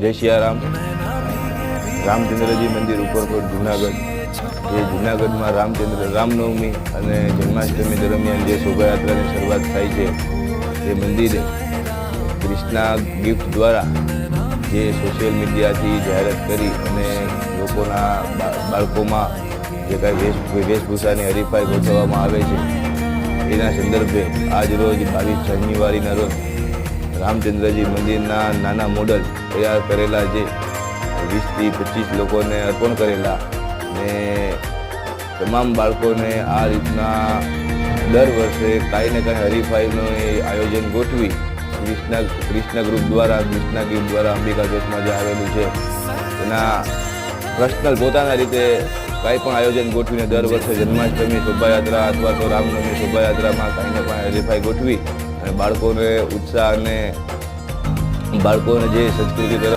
જય સિયારામ. રામચંદ્રજી મંદિર ઉપરકોટ જુનાગઢ. જે જુનાગઢમાં રામનવમી અને જન્માષ્ટમી દરમિયાન જે શોભાયાત્રાની શરૂઆત થાય છે, એ મંદિરે ક્રિષ્ના ગિફ્ટ દ્વારા જે સોશિયલ મીડિયાથી જાહેરાત કરી અને લોકોના બાળકોમાં જે કાંઈ વેશભૂષાની હરીફાઈ ગોઠવવામાં આવે છે, એના સંદર્ભે આજ રોજ 22 જાન્યુઆરીના રોજ રામચંદ્રજી મંદિરના નાના મોડલ તૈયાર કરેલા જે 20 થી 25 લોકોને અર્પણ કરેલા ને તમામ બાળકોને આ રીતના દર વર્ષે કાંઈ ને કાંઈ હરીફાઈનું આયોજન ગોઠવી ક્રિષ્ના ગ્રુપ દ્વારા ક્રિષ્ના ગિફ્ટ દ્વારા અંબિકા ચોકમાં જે આવેલું છે એના પર્સનલ પોતાના રીતે કાંઈ પણ આયોજન ગોઠવીને દર વર્ષે જન્માષ્ટમી શોભાયાત્રા અથવા તો રામનવમી શોભાયાત્રામાં કાંઈ ને કાંઈ હરીફાઈ ગોઠવી અને બાળકોને ઉત્સાહ અને બાળકોને જે સંસ્કૃતિ તરફ